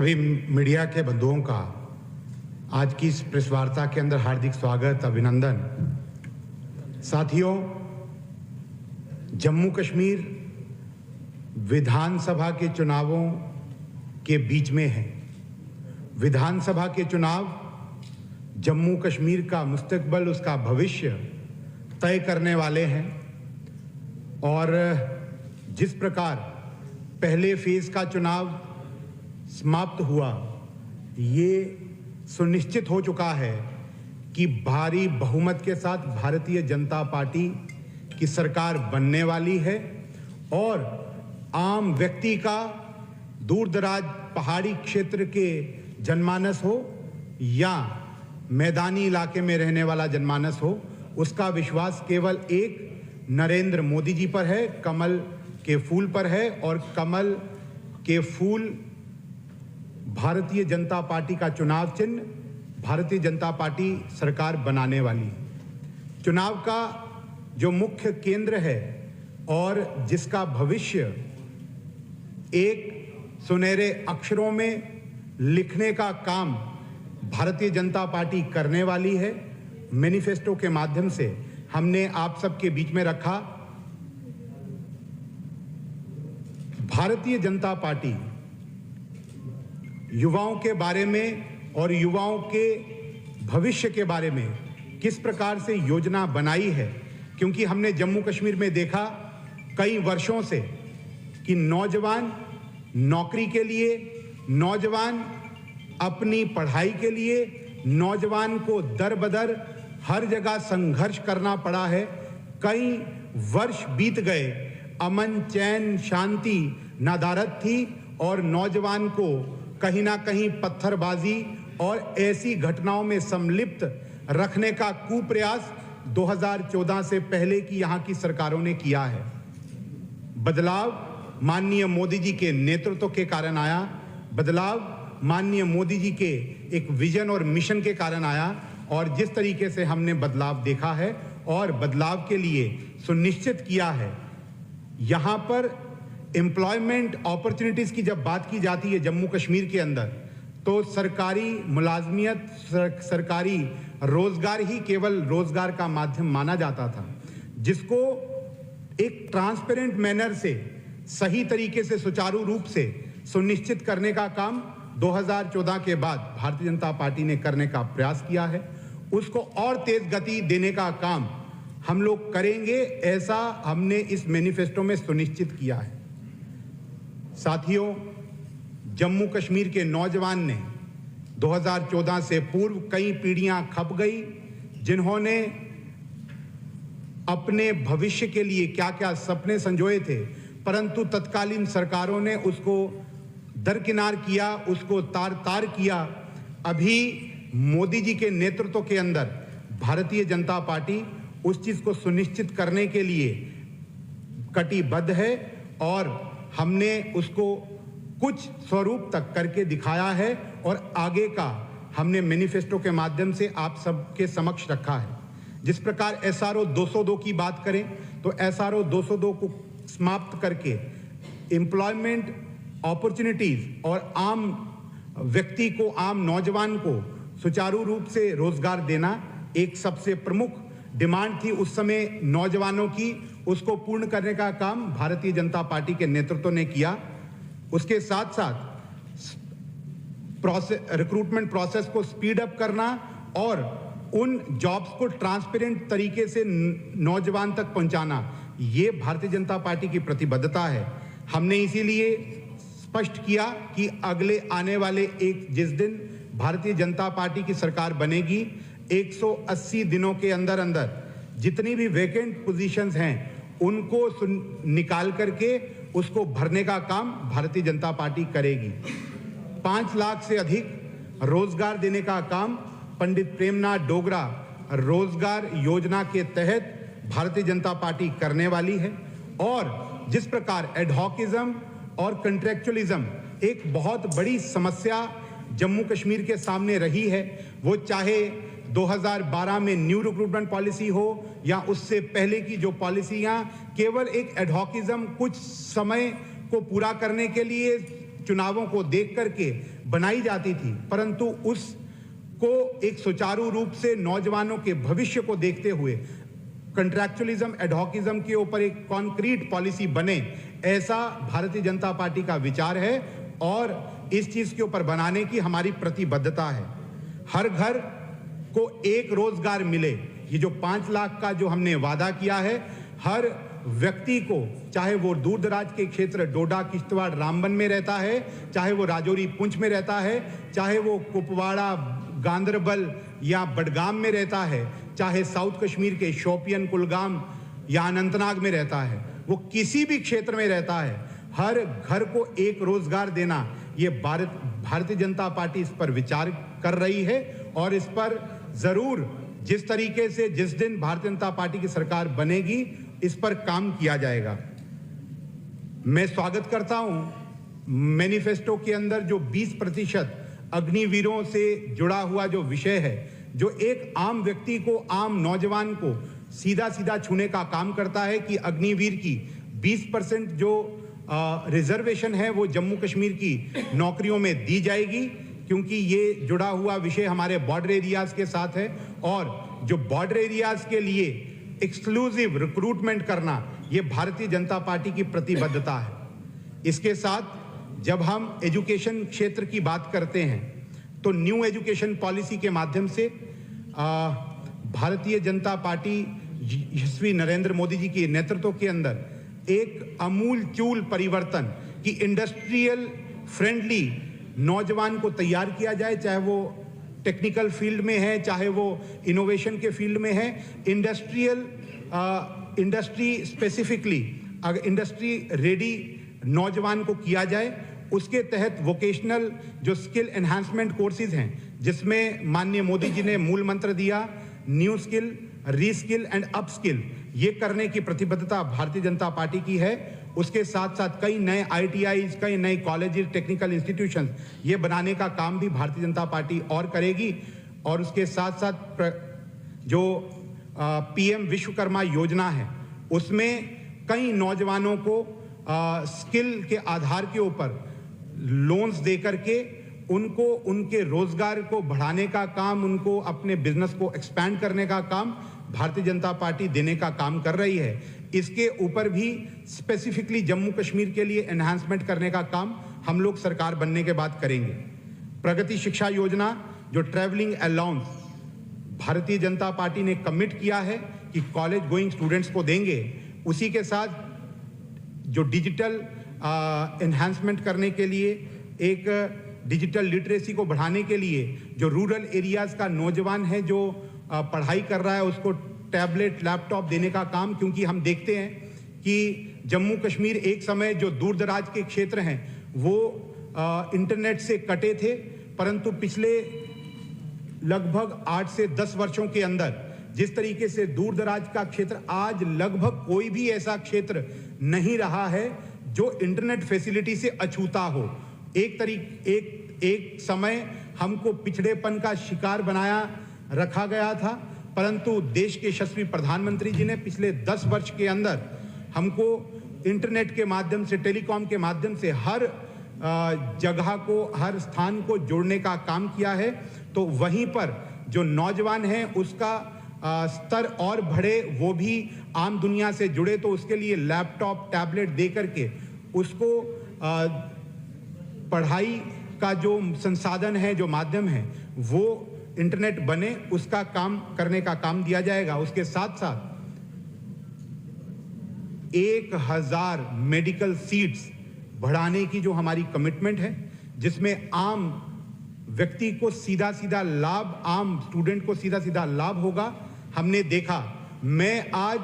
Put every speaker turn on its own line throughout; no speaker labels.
सभी मीडिया के बंधुओं का आज की इस प्रेस वार्ता के अंदर हार्दिक स्वागत, अभिनंदन। साथियों, जम्मू कश्मीर विधानसभा के चुनावों के बीच में है। विधानसभा के चुनाव जम्मू कश्मीर का मुस्तकबिल, उसका भविष्य तय करने वाले हैं और जिस प्रकार पहले फेज का चुनाव समाप्त हुआ, ये सुनिश्चित हो चुका है कि भारी बहुमत के साथ भारतीय जनता पार्टी की सरकार बनने वाली है और आम व्यक्ति का, दूर दराज पहाड़ी क्षेत्र के जनमानस हो या मैदानी इलाके में रहने वाला जनमानस हो, उसका विश्वास केवल एक नरेंद्र मोदी जी पर है, कमल के फूल पर है और कमल के फूल भारतीय जनता पार्टी का चुनाव चिन्ह, भारतीय जनता पार्टी सरकार बनाने वाली है। चुनाव का जो मुख्य केंद्र है और जिसका भविष्य एक सुनहरे अक्षरों में लिखने का काम भारतीय जनता पार्टी करने वाली है, मैनिफेस्टो के माध्यम से हमने आप सबके बीच में रखा। भारतीय जनता पार्टी युवाओं के बारे में और युवाओं के भविष्य के बारे में किस प्रकार से योजना बनाई है, क्योंकि हमने जम्मू कश्मीर में देखा कई वर्षों से कि नौजवान नौकरी के लिए, नौजवान अपनी पढ़ाई के लिए, नौजवान को दर बदर हर जगह संघर्ष करना पड़ा है। कई वर्ष बीत गए, अमन, चैन, शांति नदारद थी और नौजवान को कहीं ना कहीं पत्थरबाजी और ऐसी घटनाओं में सम्मिलित रखने का कुप्रयास 2014 से पहले की यहाँ की सरकारों ने किया है। बदलाव माननीय मोदी जी के नेतृत्व के कारण आया, बदलाव माननीय मोदी जी के एक विजन और मिशन के कारण आया और जिस तरीके से हमने बदलाव देखा है और बदलाव के लिए सुनिश्चित किया है। यहाँ पर एम्प्लॉयमेंट अपॉर्चुनिटीज़ की जब बात की जाती है जम्मू कश्मीर के अंदर, तो सरकारी मुलाजमियत, सरकारी रोजगार ही केवल रोजगार का माध्यम माना जाता था, जिसको एक ट्रांसपेरेंट मैनर से, सही तरीके से, सुचारू रूप से सुनिश्चित करने का काम 2014 के बाद भारतीय जनता पार्टी ने करने का प्रयास किया है। उसको और तेज गति देने का काम हम लोग करेंगे, ऐसा हमने इस मैनिफेस्टो में सुनिश्चित किया है। साथियों, जम्मू कश्मीर के नौजवान ने 2014 से पूर्व कई पीढ़ियां खप गई, जिन्होंने अपने भविष्य के लिए क्या क्या सपने संजोए थे, परंतु तत्कालीन सरकारों ने उसको दरकिनार किया, उसको तार तार किया। अभी मोदी जी के नेतृत्व के अंदर भारतीय जनता पार्टी उस चीज को सुनिश्चित करने के लिए कटिबद्ध है और हमने उसको कुछ स्वरूप तक करके दिखाया है और आगे का हमने मैनिफेस्टो के माध्यम से आप सबके समक्ष रखा है। जिस प्रकार SRO 202 की बात करें तो SRO 202 को समाप्त करके एम्प्लॉयमेंट अपॉर्चुनिटीज और आम व्यक्ति को, आम नौजवान को सुचारू रूप से रोजगार देना एक सबसे प्रमुख डिमांड थी उस समय नौजवानों की। उसको पूर्ण करने का काम भारतीय जनता पार्टी के नेतृत्व ने किया। उसके साथ साथ रिक्रूटमेंट प्रोसेस को स्पीड अप करना और उन जॉब्स को ट्रांसपेरेंट तरीके से नौजवान तक पहुंचाना, ये भारतीय जनता पार्टी की प्रतिबद्धता है। हमने इसीलिए स्पष्ट किया कि अगले आने वाले जिस दिन भारतीय जनता पार्टी की सरकार बनेगी, 180 दिनों के अंदर अंदर जितनी भी वैकेंट पोजीशंस हैं उनको निकाल करके उसको भरने का काम भारतीय जनता पार्टी करेगी। 5 लाख से अधिक रोजगार देने का काम पंडित प्रेमनाथ डोगरा रोजगार योजना के तहत भारतीय जनता पार्टी करने वाली है। और जिस प्रकार एडहॉकिज्म और कंट्रेक्चुअलिज्म एक बहुत बड़ी समस्या जम्मू कश्मीर के सामने रही है, वो चाहे 2012 में न्यू रिक्रूटमेंट पॉलिसी हो या उससे पहले की जो पॉलिसियां केवल एक एडहॉकिज्म, कुछ समय को पूरा करने के लिए चुनावों को देख करके बनाई जाती थी, परंतु उसको एक सुचारू रूप से नौजवानों के भविष्य को देखते हुए कंट्रैक्चुअलिज्म, एडहॉकिज्म के ऊपर एक कॉन्क्रीट पॉलिसी बने, ऐसा भारतीय जनता पार्टी का विचार है और इस चीज के ऊपर बनाने की हमारी प्रतिबद्धता है। हर घर को एक रोजगार मिले, ये जो 5 लाख का जो हमने वादा किया है, हर व्यक्ति को, चाहे वो दूर दराज के क्षेत्र डोडा, किश्तवाड़, रामबन में रहता है, चाहे वो राजौरी, पुंछ में रहता है, चाहे वो कुपवाड़ा, गांदरबल या बडगाम में रहता है, चाहे साउथ कश्मीर के शोपियन, कुलगाम या अनंतनाग में रहता है, वो किसी भी क्षेत्र में रहता है, हर घर को एक रोजगार देना, ये भारतीय जनता पार्टी इस पर विचार कर रही है और इस पर जरूर जिस तरीके से जिस दिन भारतीय जनता पार्टी की सरकार बनेगी इस पर काम किया जाएगा। मैं स्वागत करता हूं मैनिफेस्टो के अंदर जो 20% अग्निवीरों से जुड़ा हुआ जो विषय है, जो एक आम व्यक्ति को, आम नौजवान को सीधा सीधा छूने का काम करता है कि अग्निवीर की 20% जो रिजर्वेशन है वो जम्मू कश्मीर की नौकरियों में दी जाएगी, क्योंकि ये जुड़ा हुआ विषय हमारे बॉर्डर एरियाज के साथ है और जो बॉर्डर एरियाज के लिए एक्सक्लूसिव रिक्रूटमेंट करना, ये भारतीय जनता पार्टी की प्रतिबद्धता है। इसके साथ जब हम एजुकेशन क्षेत्र की बात करते हैं तो न्यू एजुकेशन पॉलिसी के माध्यम से भारतीय जनता पार्टी यशस्वी नरेंद्र मोदी जी के नेतृत्व के अंदर एक अमूलचूल परिवर्तन की इंडस्ट्रियल फ्रेंडली नौजवान को तैयार किया जाए, चाहे वो टेक्निकल फील्ड में है, चाहे वो इनोवेशन के फील्ड में है, इंडस्ट्री स्पेसिफिकली अगर इंडस्ट्री रेडी नौजवान को किया जाए। उसके तहत वोकेशनल जो स्किल एनहांसमेंट कोर्सेज हैं, जिसमें माननीय मोदी जी ने मूल मंत्र दिया new skill, reskill and upskill, ये करने की प्रतिबद्धता भारतीय जनता पार्टी की है। उसके साथ साथ कई नए ITIs, कई नए कॉलेजेस, टेक्निकल इंस्टीट्यूशंस ये बनाने का काम भी भारतीय जनता पार्टी और करेगी। और उसके साथ साथ जो PM विश्वकर्मा योजना है, उसमें कई नौजवानों को स्किल के आधार के ऊपर लोन्स दे करके उनको उनके रोजगार को बढ़ाने का काम, उनको अपने बिजनेस को एक्सपैंड करने का काम भारतीय जनता पार्टी देने का काम कर रही है। इसके ऊपर भी स्पेसिफिकली जम्मू कश्मीर के लिए एनहांसमेंट करने का काम हम लोग सरकार बनने के बाद करेंगे। प्रगति शिक्षा योजना जो travelling allowance Bharatiya Janata party ने कमिट किया है कि कॉलेज गोइंग स्टूडेंट्स को देंगे, उसी के साथ जो डिजिटल एनहांसमेंट करने के लिए, एक डिजिटल लिटरेसी को बढ़ाने के लिए जो रूरल एरियाज का नौजवान है जो पढ़ाई कर रहा है, उसको टैबलेट, लैपटॉप देने का काम, क्योंकि हम देखते हैं कि जम्मू कश्मीर एक समय जो दूर दराज के क्षेत्र हैं वो इंटरनेट से कटे थे, परंतु पिछले लगभग 8 से 10 वर्षों के अंदर जिस तरीके से दूर दराज का क्षेत्र, आज लगभग कोई भी ऐसा क्षेत्र नहीं रहा है जो इंटरनेट फैसिलिटी से अछूता हो। एक समय हमको पिछड़ेपन का शिकार बनाया रखा गया था, परंतु देश के यशस्वी प्रधानमंत्री जी ने पिछले 10 वर्ष के अंदर हमको इंटरनेट के माध्यम से, टेलीकॉम के माध्यम से हर जगह को, हर स्थान को जोड़ने का काम किया है। तो वहीं पर जो नौजवान हैं उसका स्तर और बढ़े, वो भी आम दुनिया से जुड़े, तो उसके लिए लैपटॉप, टैबलेट दे करके उसको पढ़ाई का जो संसाधन है, जो माध्यम है, वो इंटरनेट बने, उसका काम करने का काम दिया जाएगा। उसके साथ साथ 1000 मेडिकल सीट्स बढ़ाने की जो हमारी कमिटमेंट है, जिसमें आम व्यक्ति को सीधा सीधा लाभ, आम स्टूडेंट को सीधा सीधा लाभ होगा। हमने देखा, मैं आज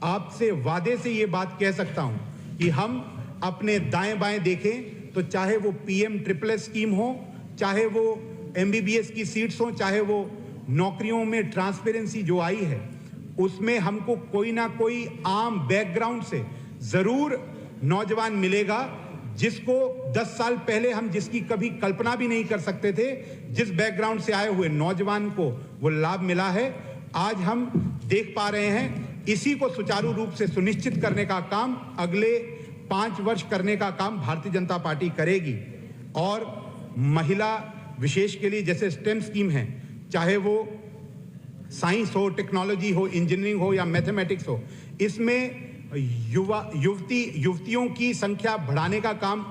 आपसे वादे से ये बात कह सकता हूं कि हम अपने दाएं बाएं देखें तो चाहे वो PM-SSS स्कीम हो, चाहे वो MBBS की सीट्स हो, चाहे वो नौकरियों में ट्रांसपेरेंसी जो आई है, उसमें हमको कोई ना कोई आम बैकग्राउंड से जरूर नौजवान मिलेगा, जिसको 10 साल पहले हम जिसकी कभी कल्पना भी नहीं कर सकते थे, जिस बैकग्राउंड से आए हुए नौजवान को वो लाभ मिला है। आज हम देख पा रहे हैं, इसी को सुचारू रूप से सुनिश्चित करने का काम अगले 5 वर्ष करने का काम भारतीय जनता पार्टी करेगी। और महिला विशेष के लिए जैसे स्टेम स्कीम है, चाहे वो साइंस हो, टेक्नोलॉजी हो, इंजीनियरिंग हो या मैथमेटिक्स हो, इसमें युवतियों की संख्या बढ़ाने का काम,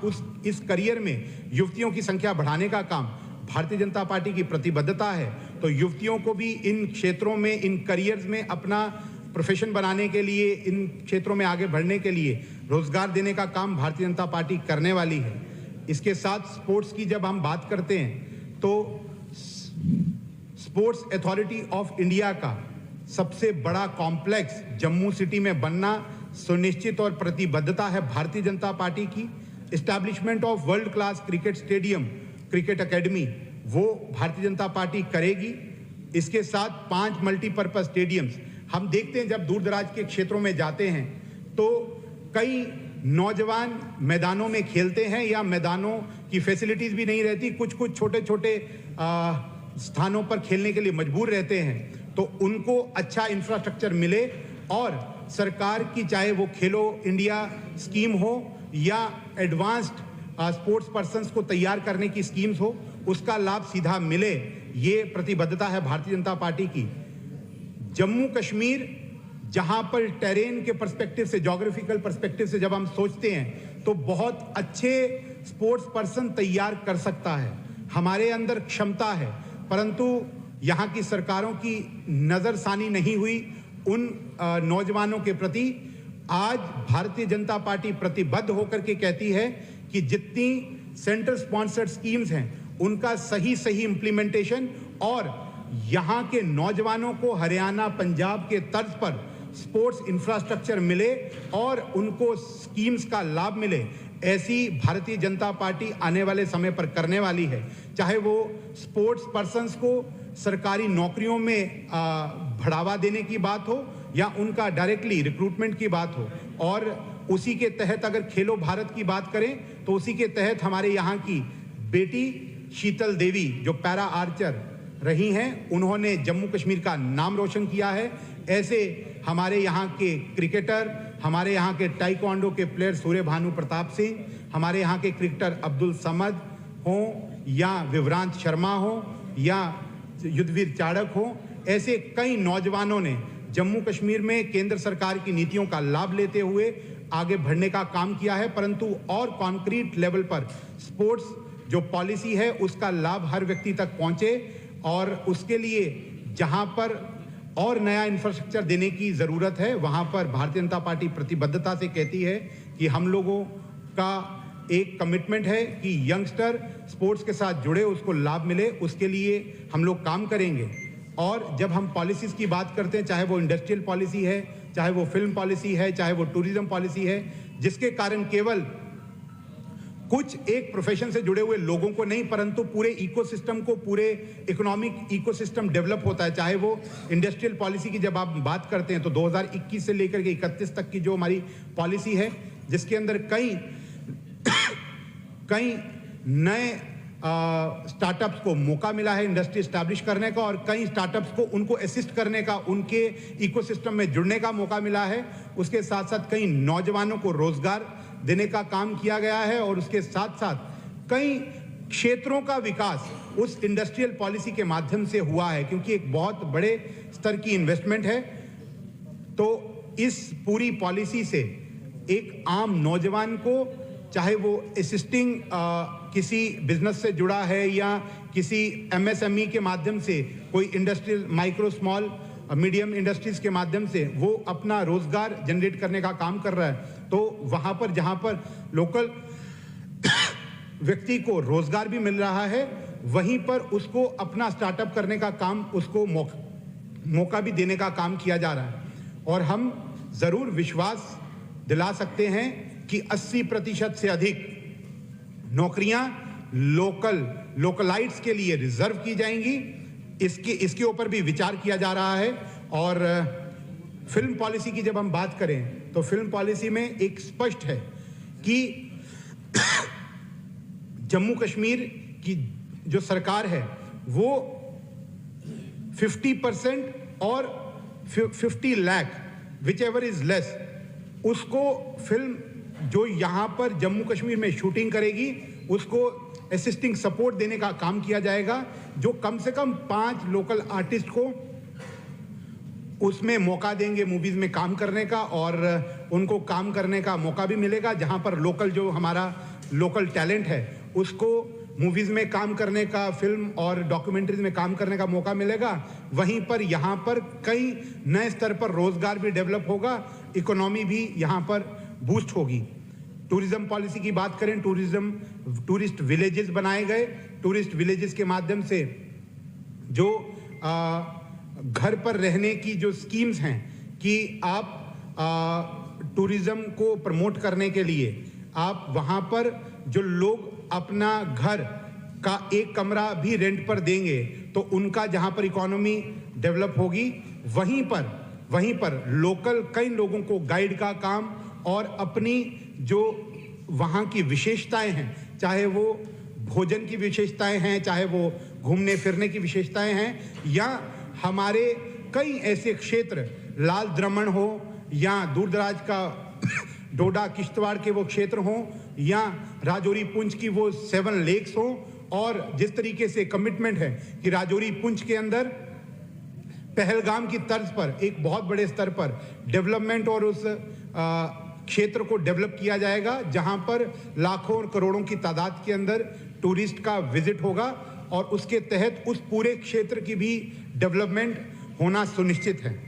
इस करियर में युवतियों की संख्या बढ़ाने का काम भारतीय जनता पार्टी की प्रतिबद्धता है। तो युवतियों को भी इन क्षेत्रों में, इन करियर्स में अपना प्रोफेशन बनाने के लिए, इन क्षेत्रों में आगे बढ़ने के लिए रोजगार देने का काम भारतीय जनता पार्टी करने वाली है। इसके साथ स्पोर्ट्स की जब हम बात करते हैं तो स्पोर्ट्स अथॉरिटी ऑफ इंडिया का सबसे बड़ा कॉम्प्लेक्स जम्मू सिटी में बनना सुनिश्चित और प्रतिबद्धता है भारतीय जनता पार्टी की। Establishment of world class cricket stadium, cricket academy, वो भारतीय जनता पार्टी करेगी। इसके साथ 5 मल्टीपर्पज स्टेडियम्स। हम देखते हैं जब दूर दराज के क्षेत्रों में जाते हैं तो कई नौजवान मैदानों में खेलते हैं या मैदानों की फैसिलिटीज भी नहीं रहती, कुछ छोटे छोटे स्थानों पर खेलने के लिए मजबूर रहते हैं। तो उनको अच्छा इंफ्रास्ट्रक्चर मिले और सरकार की, चाहे वो खेलो इंडिया स्कीम हो या एडवांस्ड स्पोर्ट्स पर्सन्स को तैयार करने की स्कीम्स हो, उसका लाभ सीधा मिले, ये प्रतिबद्धता है भारतीय जनता पार्टी की। जम्मू कश्मीर, जहां पर टेरेन के पर्सपेक्टिव से, ज्योग्राफिकल पर्सपेक्टिव से जब हम सोचते हैं तो बहुत अच्छे स्पोर्ट्स पर्सन तैयार कर सकता है, हमारे अंदर क्षमता है, परंतु यहाँ की सरकारों की नजरसानी नहीं हुई उन नौजवानों के प्रति। आज भारतीय जनता पार्टी प्रतिबद्ध होकर के कहती है कि जितनी सेंट्रल स्पॉन्सर्ड स्कीम्स हैं उनका सही इम्प्लीमेंटेशन और यहाँ के नौजवानों को हरियाणा, पंजाब के तर्ज पर स्पोर्ट्स इंफ्रास्ट्रक्चर मिले और उनको स्कीम्स का लाभ मिले, ऐसी भारतीय जनता पार्टी आने वाले समय पर करने वाली है। चाहे वो स्पोर्ट्स पर्सन्स को सरकारी नौकरियों में बढ़ावा देने की बात हो या उनका डायरेक्टली रिक्रूटमेंट की बात हो, और उसी के तहत अगर खेलो भारत की बात करें तो उसी के तहत हमारे यहाँ की बेटी शीतल देवी जो पैरा आर्चर रही हैं, उन्होंने जम्मू कश्मीर का नाम रोशन किया है। ऐसे हमारे यहाँ के क्रिकेटर, हमारे यहाँ के टाइक्वांडो के प्लेयर सूर्य भानु प्रताप सिंह, हमारे यहाँ के क्रिकेटर अब्दुल समद हों या विवरांत शर्मा हो या युद्धवीर चाड़क हो, ऐसे कई नौजवानों ने जम्मू कश्मीर में केंद्र सरकार की नीतियों का लाभ लेते हुए आगे बढ़ने का काम किया है। परंतु और कॉन्क्रीट लेवल पर स्पोर्ट्स जो पॉलिसी है उसका लाभ हर व्यक्ति तक पहुंचे, और उसके लिए जहां पर और नया इंफ्रास्ट्रक्चर देने की ज़रूरत है वहां पर भारतीय जनता पार्टी प्रतिबद्धता से कहती है कि हम लोगों का एक कमिटमेंट है कि यंगस्टर स्पोर्ट्स के साथ जुड़े, उसको लाभ मिले, उसके लिए हम लोग काम करेंगे। और जब हम पॉलिसीज़ की बात करते हैं, चाहे वो इंडस्ट्रियल पॉलिसी है, चाहे वो फिल्म पॉलिसी है, चाहे वो टूरिज्म पॉलिसी है, जिसके कारण केवल कुछ एक प्रोफेशन से जुड़े हुए लोगों को नहीं परंतु पूरे इकोसिस्टम को, पूरे इकोनॉमिक इकोसिस्टम डेवलप होता है। चाहे वो इंडस्ट्रियल पॉलिसी की जब आप बात करते हैं तो 2021 से लेकर के 31 तक की जो हमारी पॉलिसी है, जिसके अंदर कई नए स्टार्टअप्स को मौका मिला है इंडस्ट्री एस्टैब्लिश करने का, और कई स्टार्टअप्स को उनको असिस्ट करने का, उनके इकोसिस्टम में जुड़ने का मौका मिला है। उसके साथ साथ कई नौजवानों को रोजगार देने का काम किया गया है, और उसके साथ साथ कई क्षेत्रों का विकास उस इंडस्ट्रियल पॉलिसी के माध्यम से हुआ है, क्योंकि एक बहुत बड़े स्तर की इन्वेस्टमेंट है। तो इस पूरी पॉलिसी से एक आम नौजवान को, चाहे वो असिस्टिंग किसी बिजनेस से जुड़ा है या किसी एमएसएमई के माध्यम से कोई industrial micro small medium industries के माध्यम से वो अपना रोजगार जनरेट करने का काम कर रहा है, तो वहां पर जहां पर लोकल व्यक्ति को रोजगार भी मिल रहा है, वहीं पर उसको अपना स्टार्टअप करने का काम, उसको मौका भी देने का काम किया जा रहा है। और हम जरूर विश्वास दिला सकते हैं कि 80% से अधिक नौकरियां लोकलाइट्स के लिए रिजर्व की जाएंगी। इसके ऊपर भी विचार किया जा रहा है। और फिल्म पॉलिसी की जब हम बात करें तो फिल्म पॉलिसी में एक स्पष्ट है कि जम्मू कश्मीर की जो सरकार है वो 50% और 50 lakh which ever is less, उसको फिल्म जो यहाँ पर जम्मू कश्मीर में शूटिंग करेगी उसको असिस्टिंग सपोर्ट देने का काम किया जाएगा, जो कम से कम 5 लोकल आर्टिस्ट को उसमें मौका देंगे मूवीज़ में काम करने का, और उनको काम करने का मौका भी मिलेगा। जहां पर लोकल जो हमारा लोकल टैलेंट है उसको मूवीज़ में काम करने का, फिल्म और डॉक्यूमेंट्रीज में काम करने का मौका मिलेगा। वहीं पर यहाँ पर कई नए स्तर पर रोजगार भी डेवलप होगा, इकोनॉमी भी यहाँ पर बूस्ट होगी। टूरिज्म पॉलिसी की बात करें, टूरिस्ट विलेजेस बनाए गए। टूरिस्ट विलेजेस के माध्यम से जो घर पर रहने की जो स्कीम्स हैं कि आप टूरिज्म को प्रमोट करने के लिए आप वहाँ पर जो लोग अपना घर का एक कमरा भी रेंट पर देंगे तो उनका जहाँ पर इकोनॉमी डेवलप होगी, वहीं पर लोकल कई लोगों को गाइड का काम और अपनी जो वहाँ की विशेषताएं हैं, चाहे वो भोजन की विशेषताएं हैं, चाहे वो घूमने फिरने की विशेषताएं हैं, या हमारे कई ऐसे क्षेत्र लाल द्रमण हो या दूरदराज का डोडा किश्तवाड़ के वो क्षेत्र हों या राजौरी पुंछ की वो 7 लेक्स हों, और जिस तरीके से कमिटमेंट है कि राजौरी पुंछ के अंदर पहलगाम की तर्ज पर एक बहुत बड़े स्तर पर डेवलपमेंट और उस क्षेत्र को डेवलप किया जाएगा, जहां पर लाखों और करोड़ों की तादाद के अंदर टूरिस्ट का विजिट होगा, और उसके तहत उस पूरे क्षेत्र की भी डेवलपमेंट होना सुनिश्चित है।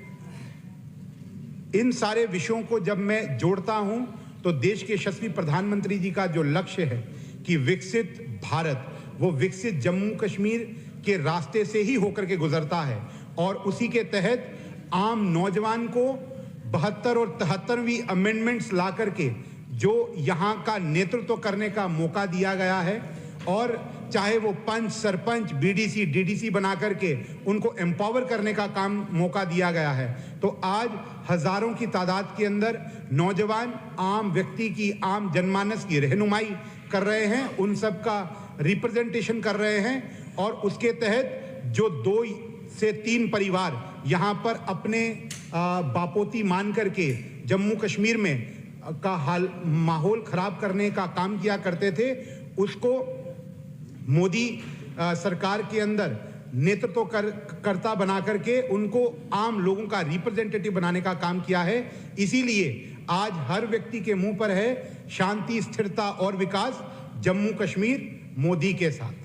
इन सारे विषयों को जब मैं जोड़ता हूं तो देश के यशस्वी प्रधानमंत्री जी का जो लक्ष्य है कि विकसित भारत, वो विकसित जम्मू कश्मीर के रास्ते से ही होकर के गुजरता है, और उसी के तहत आम नौजवान को 72 और 73वीं अमेंडमेंट्स ला करके जो यहाँ का नेतृत्व करने का मौका दिया गया है, और चाहे वो पंच, सरपंच, बीडीसी, डीडीसी बना करके उनको एम्पावर करने का काम मौका दिया गया है। तो आज हजारों की तादाद के अंदर नौजवान आम व्यक्ति की, आम जनमानस की रहनुमाई कर रहे हैं, उन सब का रिप्रेजेंटेशन कर रहे हैं, और उसके तहत जो 2 से 3 परिवार यहाँ पर अपने बापोती मान करके जम्मू कश्मीर में का माहौल खराब करने का काम किया करते थे, उसको मोदी सरकार के अंदर नेतृत्व कर्ता बना करके उनको आम लोगों का रिप्रेजेंटेटिव बनाने का काम किया है। इसीलिए आज हर व्यक्ति के मुंह पर है शांति, स्थिरता और विकास, जम्मू कश्मीर मोदी के साथ।